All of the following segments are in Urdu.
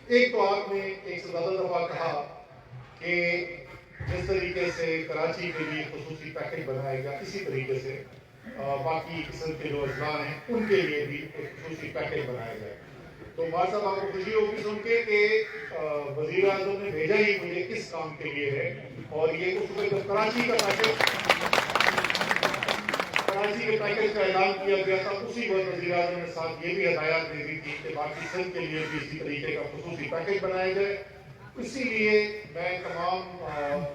ایک تو آپ نے ایک سے زیادہ دفعہ کہا کہ جس طریقے سے کراچی کے لیے خصوصی پیکج بنائے گا اسی طریقے سے باقی قسم کے جو اضلاع ہیں ان کے لیے بھی ایک خصوصی پیکج بنایا جائے. تو مار صاحب آپ کو خوشی ہوگی سن کے کہ وزیر اعظم نے بھیجا ہی مجھے کس کام کے لیے ہے, اور یہ اس وقت جب کراچی کے پیکج کا اعلان کیا گیا تھا اسی وقت وزیر اعظم نے ساتھ یہ بھی ہدایات دے دی تھی کہ باقی سندھ کے لیے بھی اسی طریقے کا خصوصی پیکج بنایا جائے. اسی لیے میں تمام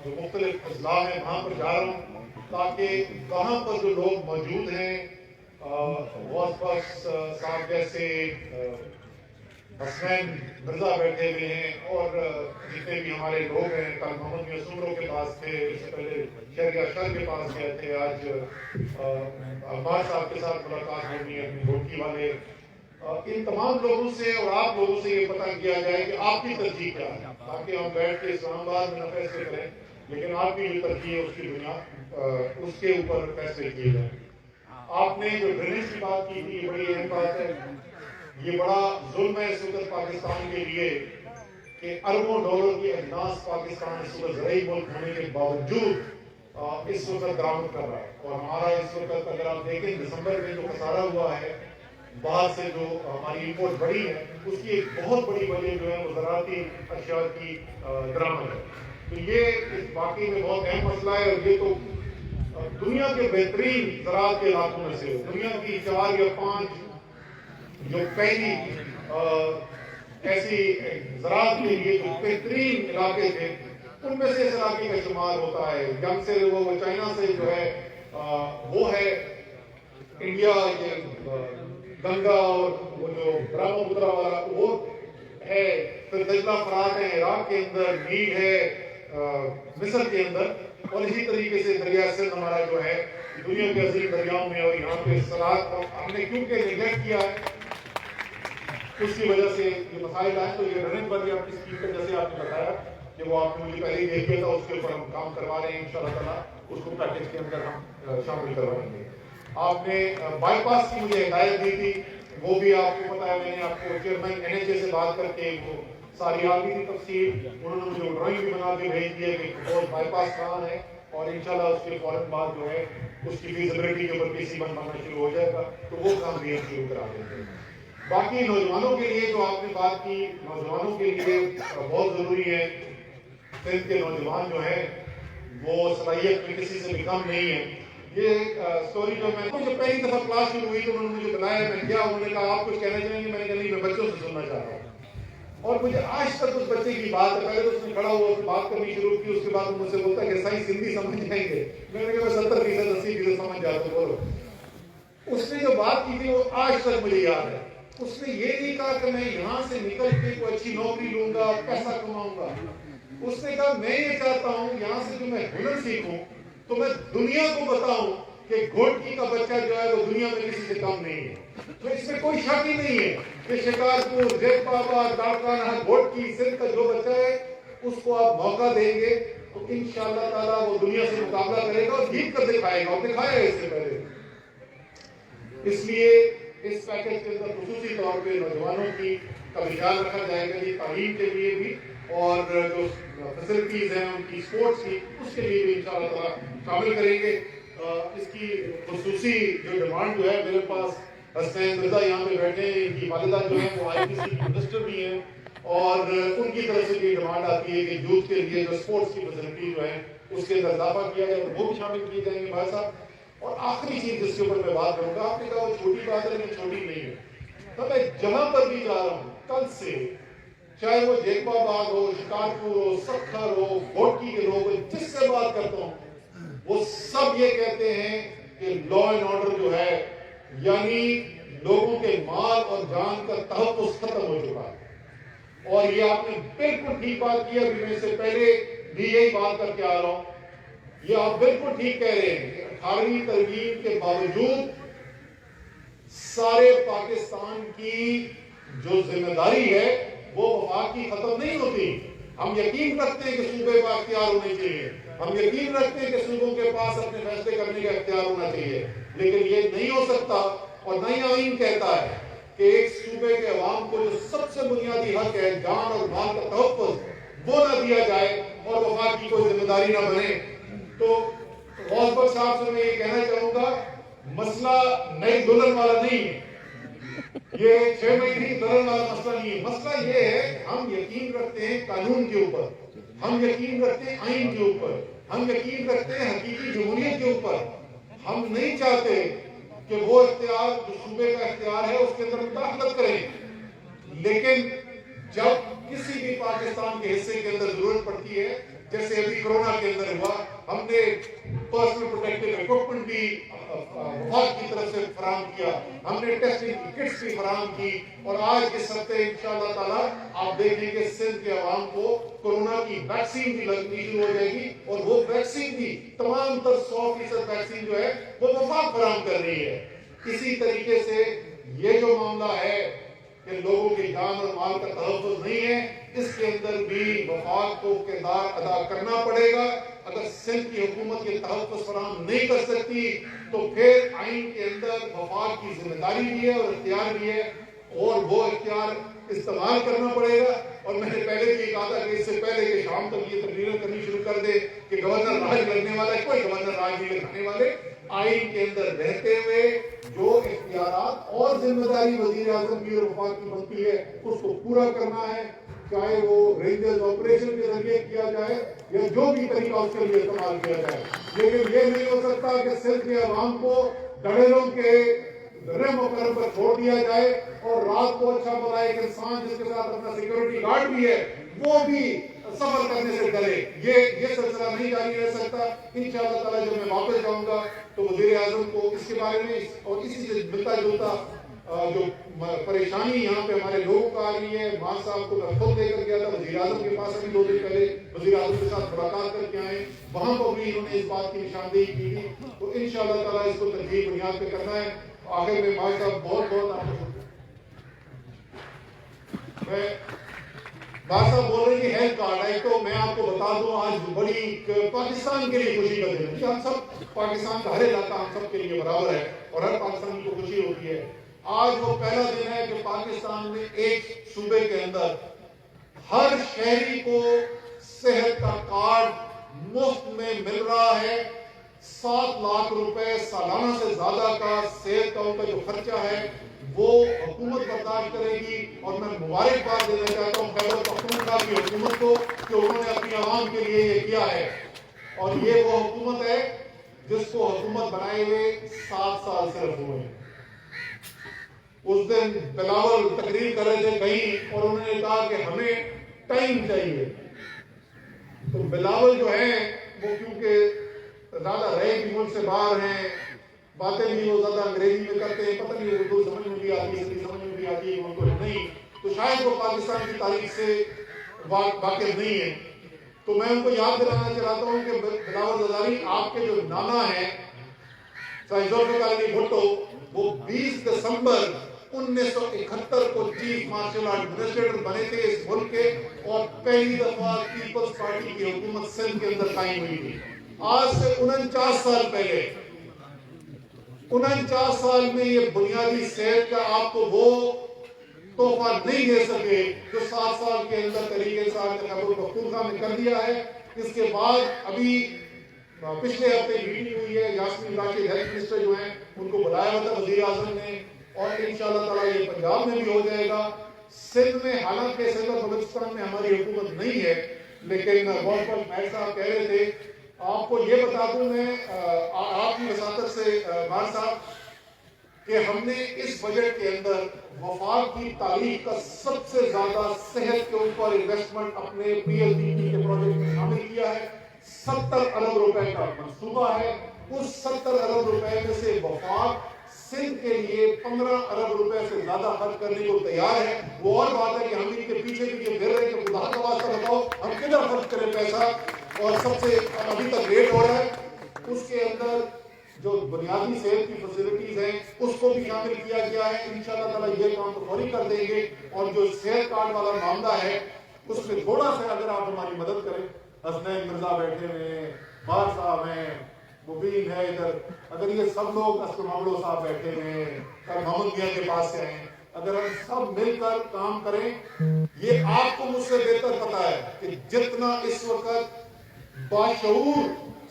جو مختلف اضلاع ہیں وہاں پر جا رہا ہوں تاکہ وہاں پر جو لوگ موجود ہیں, غوث بخش صاحب جیسے حسنین مرزا بیٹھے ہوئے ہیں, اور جتنے بھی ہمارے لوگ ہیں, کل محمد میاں سمرو کے پاس تھے, اس سے پہلے شہریہ شر کے پاس گئے تھے, آج عباس صاحب کے ساتھ ملاقات ہونی ہے اپنی گھوٹکی والے, ان تمام لوگوں سے اور آپ لوگوں سے یہ پتہ کیا جائے کہ آپ کی ترجیح کیا ہے, تاکہ ہم بیٹھ کے اسلام آباد میں نہ فیصلے کریں, لیکن آپ کی جو ترجیح ہے اس کی بنیاد اس کے اوپر فیصلے کیے جائیں. آپ نے جو ڈرینیج کی بات کی تھی یہ بڑی اہم بات ہے. یہ بڑا ظلم ہے اس وقت پاکستان کے لیے کہ اربوں ڈالر کی اجناس پاکستان اس وقت زرعی ملک ہونے کے باوجود اس وقت درآمد کر رہا ہے, اور ہمارا اس وقت اگر آپ دیکھیں دسمبر میں جو خسارہ ہوا ہے باہر سے جو ہماری امپورٹ بڑھی ہے اس کی ایک بہت بڑی وجہ جو ہے وہ زراعتی اشیاء کی درآمد ہے. تو یہ اس واقعی میں بہت اہم مسئلہ ہے, اور یہ تو دنیا کے بہترین زراعت کے علاقوں میں سے, دنیا کی 4 یا 5 جو پہلی ایسی زراعت کے لیے جو بہترین علاقے تھے ان میں سے اس علاقے کا شمار ہوتا ہے. جنگ سے وہ چائنا سے جو ہے وہ ہے انڈیا, یہ گنگا اور وہ جو برہم پترا والا وہ ہے, پھر دجلہ فرات ہے عراق کے اندر, نیل ہے مصر کے اندر, اور اسی طریقے سے دریا سندھ ہمارا جو ہے دنیا کے عظیم دریاؤں میں, اور یہاں پہ زراعت ہم نے کیونکہ نیگلیکٹ کیا ہے اس کی وجہ سے یہ مسائل آئے. تو یہ رننگ پر آپ کی اسکیم کا جیسے آپ نے بتایا کہ وہ آپ نے مجھے پہلے ہی دیکھ لیا تھا, اس کے اوپر ہم کام کروا رہے ہیں انشاءاللہ تعالیٰ, اس کو پیکیج کے اندر ہم شامل کروائیں گے. آپ نے بائی پاس کی مجھے ہدایت دی تھی, وہ بھی آپ کو پتا ہے, میں نے آپ کو چیئرمین NHA سے بات کر کے وہ ساری آگے کی تفصیل انہوں نے مجھے ڈرائنگ بھی بنا کے بھیج دیا کہ بہت بائی پاس کہاں ہے, اور انشاءاللہ اس کے فوراً بعد جو ہے اس کی فیزیبلٹی کے اوپر PC بننا شروع ہو جائے گا, تو وہ کام بھی ہم شروع کرا دیں گے. باقی نوجوانوں کے لیے جو آپ نے بات کی, نوجوانوں کے لیے بہت ضروری ہے, سندھ کے نوجوان جو ہیں وہ صلاحیت میں کسی سے بھی کم نہیں ہے. یہ سٹوری جو میں پہلی دفعہ کلاس شروع ہوئی تو انہوں نے مجھے بتایا, میں کیا, انہوں نے کہا آپ کچھ کہنا چاہیں گے, میں نے کہا نہیں میں بچوں سے سننا چاہ رہا ہوں. اور مجھے آج تک اس بچے کی بات ہے, پہلے تو اس نے کھڑا ہوا بات کرنی شروع کی, اس کے بعد مجھ سے بولتا ہے کہ سائنس ہندی سمجھ جائیں گے, میں نے کہا میں 70% 80% سمجھ جاتا ہوں, بولو. اس نے جو بات کی تھی وہ آج تک مجھے یاد ہے. اس نے یہ نہیں کہا کہ میں یہاں سے نکل کے کوئی اچھی نوکری لوں گا, پیسہ کماؤں گا. اس نے کہا میں یہ چاہتا ہوں یہاں سے جو میں ہنر سیکھوں تو میں دنیا کو بتاؤں کہ گھوٹکی کا بچہ جو ہے وہ دنیا میں کسی سے کم نہیں ہے. تو اس میں کوئی شک ہی نہیں ہے کہ شکارپور, جیت بابا, ڈاکانہ, گھوٹکی, سندھ کا جو بچہ ہے اس کو آپ موقع دیں گے تو انشاءاللہ تعالیٰ وہ دنیا سے مقابلہ کرے گا اور جیت کر دکھائے گا, اور دکھایا ہے اس سے پہلے. اس لیے اس پیکج کے اندر خصوصی طور پہ نوجوانوں کا خیال رکھا جائے گا, یہ تعلیم کے لیے بھی اور جو فیسلٹیز ہیں ان کی اسپورٹس کی اس کے لیے بھی انشاءاللہ تعالیٰ شامل کریں گے. اس کی خصوصی جو ڈیمانڈ جو ہے میرے پاس حسنین مرزا یہاں پہ بیٹھے ہیں, ان کی والدہ جو ہے وہ IPC کی منسٹر بھی ہیں, اور ان کی طرف سے بھی ڈیمانڈ آتی ہے کہ یوتھ کے لیے جو اسپورٹس کی فیسلٹی جو ہے اس کے اندر اضافہ کیا جائے, وہ بھی شامل کیے جائیں گے بھائی صاحب. اور آخری چیز جس کے اوپر میں بات کروں گا, آپ نے کہا وہ چھوٹی بات ہے لیکن چھوٹی نہیں ہے. تو میں جہاں پر بھی جا رہا ہوں کل سے, چاہے وہ جیکب آباد ہو, شکارپور ہو, سکھر ہو, گھوٹکی کے لوگ, جس سے بات کرتا ہوں وہ سب یہ کہتے ہیں کہ لا اینڈ آرڈر جو ہے یعنی لوگوں کے مال اور جان کا تحفظ ختم ہو چکا ہے. اور یہ آپ نے بالکل ٹھیک بات کی, ابھی میں سے پہلے بھی یہی بات کر کے آ رہا ہوں. یہ آپ بالکل ٹھیک کہہ رہے ہیں کہ 18ویں ترمیم کے باوجود سارے پاکستان کی جو ذمہ داری ہے وہ وفاق کی ختم نہیں ہوتی. ہم یقین رکھتے ہیں کہ صوبے کا اختیار ہونے چاہیے, ہم یقین رکھتے ہیں کہ صوبوں کے پاس اپنے فیصلے کرنے کا اختیار ہونا چاہیے, لیکن یہ نہیں ہو سکتا, اور نہ ہی آئین کہتا ہے کہ ایک صوبے کے عوام کو جو سب سے بنیادی حق ہے جان اور مال کا تحفظ وہ نہ دیا جائے اور وفاق کی کوئی ذمہ داری نہ بنے. تو غوث بخش صاحب سے میں یہ کہنا چاہوں گا مسئلہ نئی دلہن والا نہیں ہے, یہ 6 مہینے کی دلہن والا مسئلہ نہیں ہے. مسئلہ یہ ہے کہ ہم یقین رکھتے ہیں قانون کے اوپر, ہم یقین رکھتے ہیں آئین کے اوپر, ہم یقین رکھتے ہیں حقیقی جمہوریت کے اوپر. ہم نہیں چاہتے کہ وہ اختیار جو صوبے کا اختیار ہے اس کے اندر مداخلت کریں, لیکن جب کسی بھی پاکستان کے حصے کے اندر ضرورت پڑتی ہے, جیسے ابھی کرونا کے اندر ہوا, ہم نے پرسنل پروٹیکٹیو ایکوپمنٹ بھی وفاق کی طرف سے فراہم کیا, ہم نے ٹیسٹنگ کٹس بھی فراہم کی, اور آج اس ہفتے انشاءاللہ تعالیٰ آپ دیکھیں گے سندھ کے عوام کو کورونا کی ویکسین بھی لگنی شروع ہو جائے گی, اور وہ ویکسین بھی تمام تر 100% ویکسین جو ہے وہ وفاق فراہم کر رہی ہے. اسی طریقے سے یہ جو معاملہ ہے کہ لوگوں کی جان اور مال کا تحفظ نہیں ہے, اس کے اندر بھی وفاق کو کردار ادا کرنا پڑے گا. اگر سندھ کی حکومت یہ تحفظ فراہم نہیں کر سکتی تو پھر آئین کے اندر وفاق کی ذمہ داری بھی ہے اور اختیار بھی ہے, اور وہ اختیار استعمال کرنا پڑے گا. اور میں نے پہلے بھی کہا تھا کہ اس سے پہلے کہ شام تک یہ تقریریں کرنی شروع کر دے کہ گورنر راج لگنے والا ہے, کوئی گورنر راج نہیں لگانے والے. آئین کے اندر رہتے ہوئے جو اختیارات اور ذمہ داری وزیر اعظم کی اور وفاق کی بنتی ہے اس کو پورا کرنا ہے, چاہے وہ رینجرز آپریشن کے ذریعے کیا جائے یا جو بھی طریقہ اس کے لیے استعمال کیا جائے. لیکن یہ نہیں ہو سکتا کہ سندھ کے عوام کو دھڑیلوں کے رحم و کرم پر چھوڑ دیا جائے اور رات کو اچھا بنا ایک انسان جس کے ساتھ اپنا سیکورٹی گارڈ بھی ہے وہ بھی سفر کرنے سے ڈرے. یہ سلسلہ نہیں جاری رہ سکتا. انشاءاللہ تعالیٰ جب میں واپس جاؤں گا تو وزیر اعظم کو اس کے بارے میں اور اسی سے ملتا جلتا جو پریشانی یہاں پہ ہمارے لوگوں کا آ رہی ہے, ماں صاحب کو میں خود لے کر گیا تھا وزیر اعظم کے پاس, ابھی 2 دن پہلے وزیر اعظم کے ساتھ ملاقات کر کے آئے, وہاں پر بھی انہوں نے اس بات کی نشاندہی کی تھی. تو انشاءاللہ تعالیٰ اس کو ترجیح بنیاد پہ کرنا ہے. آخر میں ماں صاحب بہت بہت آپ کو میں ماں صاحب بول رہے ہیں ہیلتھ کارڈ ہے, تو میں آپ کو بتا دوں آج بڑی پاکستان کے لیے خوشی کا دن ہے. ہم سب پاکستان کا ہر علاقہ ہم سب کے لیے برابر ہے اور ہر پاکستانی کو خوشی ہوتی ہے. آج وہ پہلا دن ہے کہ پاکستان میں ایک صوبے کے اندر ہر شہری کو صحت کا کارڈ مفت میں مل رہا ہے. 7 لاکھ روپے سالانہ سے زیادہ کا صحت کا ان کا جو خرچہ ہے وہ حکومت برداشت کرے گی. اور میں مبارکباد دینا چاہتا ہوں خیبر پختونخوا کی حکومت کو کہ انہوں نے اپنی عوام کے لیے یہ کیا ہے. اور یہ وہ حکومت ہے جس کو حکومت بنائے ہوئے 7 سال صرف ہوئے ہیں. اس دن بلاول تقریر کر رہے تھے کہیں اور انہوں نے کہا کہ ہمیں ٹائم چاہیے. تو بلاول جو ہیں وہ کیونکہ زیادہ رہے بھی ملک سے باہر ہیں, باتیں بھی وہ زیادہ انگریزی میں کرتے ہیں, پتہ نہیں اردو سمجھ میں بھی آتی ہے, ہندی سمجھ میں بھی آتی ہے ان کو نہیں, تو شاید وہ پاکستان کی تاریخ سے واقف نہیں ہے. تو میں ان کو یاد دلانا چاہتا ہوں کہ بلاول زرداری آپ کے جو نانا ہیں ذوالفقار علی بھٹو, وہ 20 دسمبر 1971 کو چیف مارشل ایڈمنسٹریٹر بنے تھے اس ملک کے, اور پہلی دفعہ پیپلز پارٹی کی حکومت سندھ کے اندر قائم ہوئی تھی. آج سے 49 سال پہلے, 49 سال میں یہ بنیادی صحت کا آپ کو وہ تحفہ نہیں دے سکے جو 7 سال کے اندر طریقے سے خیبر پختونخوا میں کر دیا ہے. اس کے بعد ابھی پچھلے ہفتے میٹنگ ہوئی ہے, یاسمین راشد ہیلتھ منسٹر جو ہیں ان کو بلایا ہوا تھا وزیر اعظم نے, اور انشاءاللہ تعالیٰ یہ پنجاب میں بھی ہو جائے گا. سندھ میں حالانکہ سندھ اور بلوچستان میں ہماری حکومت نہیں ہے, لیکن بہت بہت مہر صاحب کہہ رہے تھے, آپ کو یہ بتا دوں میں آپ کی وساطت سے مہر صاحب کہ ہم نے اس بجٹ کے اندر وفاق کی تاریخ کا سب سے زیادہ صحت کے اوپر انویسٹمنٹ اپنے پی ایل ڈی پی کے پروجیکٹ میں شامل کیا ہے. 70 ارب روپے کا منصوبہ ہے. اس 70 ارب روپے میں سے وفاق سندھ کے لیے 15 ارب روپے سے زیادہ خرچ کرنے کو تیار ہے. وہ اور بات ہے کہ ہم ان کے پیچھے پیچھے پھر رہے کہ خدا کا واسطہ بتاؤ ہم کدھر خرچ کریں پیسہ, اور سب سے ابھی تک لیٹ ہو رہا ہے. اس کے اندر جو بنیادی صحت کی فیسلٹیز ہیں اس کو بھی شامل کیا گیا ہے. انشاءاللہ تعالیٰ یہ کام تو فوری کر دیں گے. اور جو صحت کارڈ والا معاملہ ہے اس میں تھوڑا سا اگر آپ ہماری مدد کریں, حسنین مرزا بیٹھے ہیں, بار صاحب ہیں, مبین ہے ادھر, اگر یہ سب لوگ اسکر ماملو صاحب بیٹھے ہیں, محمد میاں کے پاس سے ہیں, اگر ہم سب مل کر کام کریں، یہ آپ کو مجھ سے بہتر پتا ہے کہ جتنا اس وقت باشعور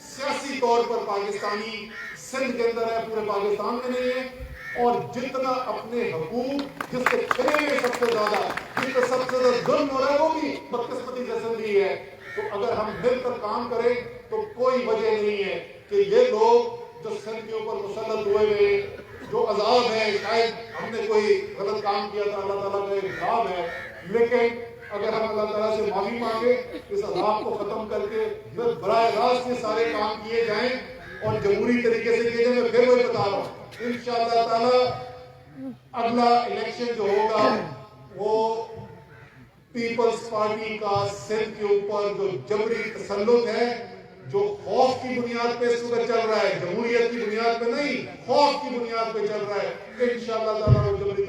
سیاسی طور پر پاکستانی سندھ کے اندر ہے، پورے پاکستان میں نہیں ہے، اور جتنا اپنے حقوق جس کے چھنے میں سب سے زیادہ، جس پہ سب سے زیادہ ظلم ہو رہا ہے، وہ بھی بدقسمتی سے اسمبلی ہے. تو اگر ہم مل کر کام کریں تو کوئی وجہ نہیں ہے کہ یہ لوگ جو سندھ کے اوپر مسلط ہوئے ہوئے جو عذاب ہے، شاید ہم نے کوئی غلط کام کیا تھا، اللہ تعالیٰ کا ایک عذاب ہے، لیکن اگر ہم اللہ تعالیٰ سے معافی مانگے، اس عذاب کو ختم کر کے پھر براہ راست یہ سارے کام کیے جائیں اور جمہوری طریقے سے کیے جائیں. میں پھر وہی بتا رہا ہوں، انشاءاللہ تعالیٰ اگلا الیکشن جو ہوگا وہ پیپلز پارٹی کا سندھ کے اوپر جو جبری تسلط ہے، جو خوف کی بنیاد پہ اس وقت چل رہا ہے، جمہوریت کی بنیاد پہ نہیں، خوف کی بنیاد پہ چل رہا ہے، انشاءاللہ تعالیٰ وہ جبری